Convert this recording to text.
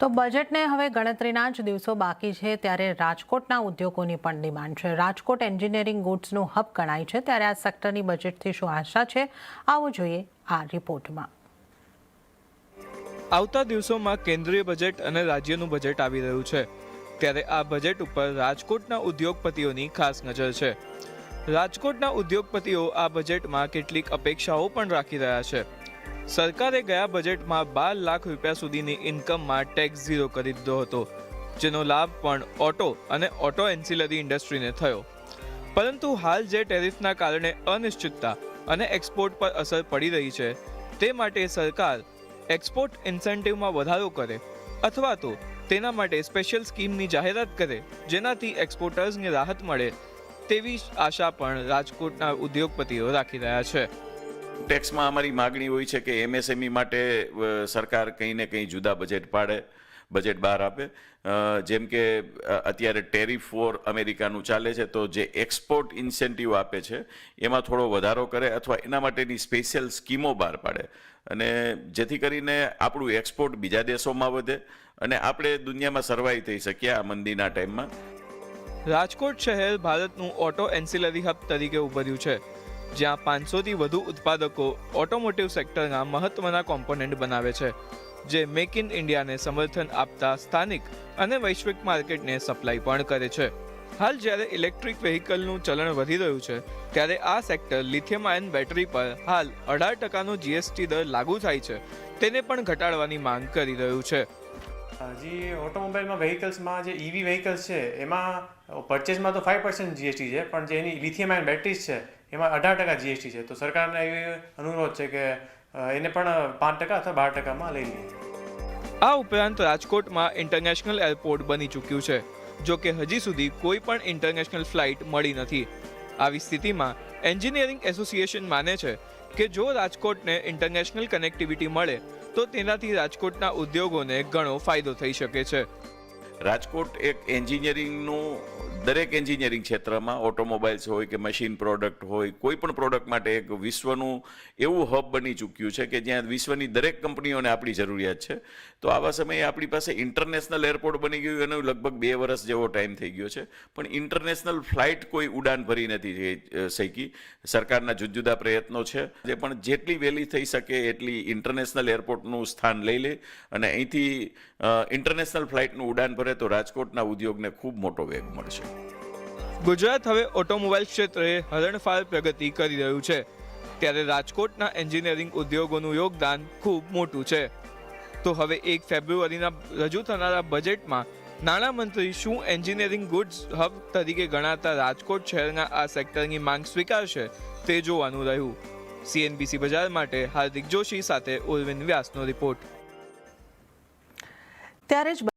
તો બજેટને હવે ગણતરીના જ દિવસો બાકી છે ત્યારે રાજકોટના ઉદ્યોગોની પણ ડિમાન્ડ છે। રાજકોટ એન્જિનિયરિંગ ગુડ્સનું હબ ગણાય છે ત્યારે આ સેક્ટરની બજેટથી શું આશા છે, આવો જોઈએ આ રિપોર્ટમાં। આવતા દિવસોમાં કેન્દ્રીય બજેટ અને રાજ્યનું બજેટ આવી રહ્યું છે ત્યારે આ બજેટ ઉપર રાજકોટના ઉદ્યોગપતિઓની ખાસ નજર છે। રાજકોટના ઉદ્યોગપતિઓ આ બજેટમાં કેટલીક અપેક્ષાઓ પણ રાખી રહ્યા છે। સરકારે ગયા બજેટમાં 12 લાખ રૂપિયા સુધીની ઇન્કમમાં ટેક્સ ઝીરો કરી દીધો હતો, જેનો લાભ પણ ઓટો અને ઓટો એન્સિલરી ઇન્ડસ્ટ્રીને થયો। પરંતુ હાલ જે ટેરિફના કારણે અનિશ્ચિતતા અને એક્સપોર્ટ પર અસર પડી રહી છે, તે માટે સરકાર એક્સપોર્ટ ઇન્સેન્ટિવમાં વધારો કરે અથવા તો તેના માટે સ્પેશિયલ સ્કીમની જાહેરાત કરે, જેનાથી એક્સપોર્ટર્સને રાહત મળે તેવી આશા પણ રાજકોટના ઉદ્યોગપતિઓ રાખી રહ્યા છે। ટેક્સમાં અમારી માગણી હોય છે કે એમએસએમઈ માટે સરકાર કંઈ ને કંઈ જુદા બજેટ બહાર આપે। જેમ કે અત્યારે ટેરિફ વોર અમેરિકાનું ચાલે છે, તો જે એક્સપોર્ટ ઇન્સેન્ટિવ આપે છે એમાં થોડો વધારો કરે અથવા એના માટેની સ્પેશિયલ સ્કીમો બહાર પાડે, અને જેથી કરીને આપણું એક્સપોર્ટ બીજા દેશોમાં વધે અને આપણે દુનિયામાં સર્વાઈવ થઈ શકીએ આ મંદીના ટાઈમમાં। રાજકોટ શહેર ભારતનું ઓટો એન્સિલરી હબ તરીકે ઉભર્યું છે, જ્યાં 500થી વધુ ઉત્પાદકો ઓટોમોટિવ સેક્ટરના મહત્વના કોમ્પોનન્ટ બનાવે છે, જે મેક ઇન ઇન્ડિયાને સમર્થન આપતા સ્થાનિક અને વૈશ્વિક માર્કેટને સપ્લાય પણ કરે છે। હાલ જ્યારે ઇલેક્ટ્રિક વ્હીકલનું ચલણ વધી રહ્યું છે ત્યારે આ સેક્ટર લિથિયમ આયન બેટરી પર હાલ 18% જીએસટી દર લાગુ થાય છે, તેને પણ ઘટાડવાની માંગ કરી રહ્યું છે। જે ઓટોમોબાઈલમાં વ્હીકલ્સમાં જે ઈવી વ્હીકલ્સ છે એમાં પરચેઝમાં તો 5% જીએસટી છે, પણ જે એની લિથિયમ આયન બેટરીઝ છે એમાં 18% જીએસટી છે। તો સરકારને એવી અનુરોધ છે કે એને પણ 5% અથવા 12%માં લઈ લે। આ ઉપરાંત રાજકોટમાં ઇન્ટરનેશનલ એરપોર્ટ બની ચૂક્યું છે, જો કે હજી સુધી કોઈ પણ ઇન્ટરનેશનલ ફ્લાઇટ મળી નથી। આવી સ્થિતિમાં એન્જિનિયરિંગ એસોસિએશન માને છે કે જો રાજકોટને ઇન્ટરનેશનલ કનેક્ટિવિટી મળે તો તેનાથી રાજકોટના ઉદ્યોગોને ઘણો ફાયદો થઈ શકે છે। રાજકોટ એક દરેક એન્જિનિયરિંગ ક્ષેત્રમાં ઓટોમોબાઈલ્સ હોય કે મશીન પ્રોડક્ટ હોય, કોઈ પણ પ્રોડક્ટ માટે એક વિશ્વનું એવું હબ બની ચૂક્યું છે કે જ્યાં વિશ્વની દરેક કંપનીઓને આપણી જરૂરિયાત છે। તો આવા સમયે આપણી પાસે ઇન્ટરનેશનલ એરપોર્ટ બની ગયું, એનો લગભગ 2 વર્ષ જેવો ટાઈમ થઈ ગયો છે, પણ ઇન્ટરનેશનલ ફ્લાઇટ કોઈ ઉડાન ભરી નથી શકી। સરકારના જુદા પ્રયત્નો છે, જે પણ જેટલી વહેલી થઈ શકે એટલી ઇન્ટરનેશનલ એરપોર્ટનું સ્થાન લઈ લે અને અહીંથી ઇન્ટરનેશનલ ફ્લાઇટનું ઉડાન ભરે તો રાજકોટના ઉદ્યોગને ખૂબ મોટો વેગ મળશે। ગુજરાત હવે ઓટોમોબાઈલ ક્ષેત્રે હરણફાળ પ્રગતિ કરી રહ્યું છે ત્યારે રાજકોટના એન્જિનિયરિંગ ઉદ્યોગોનું યોગદાન ખૂબ મોટું છે। તો હવે 1 ફેબ્રુઆરીના રજૂ થનારા બજેટમાં નાણામંત્રી શું એન્જિનિયરિંગ ગુડ્સ હબ તરીકે ગણાતા રાજકોટ શહેરના આ સેક્ટરની માંગ સ્વીકારશે તે જોવાનું રહ્યું। CNBC બજાર માટે હાર્દિક જોશી સાથે ઉર્વિન વ્યાસનો રિપોર્ટ। ત્યારે જ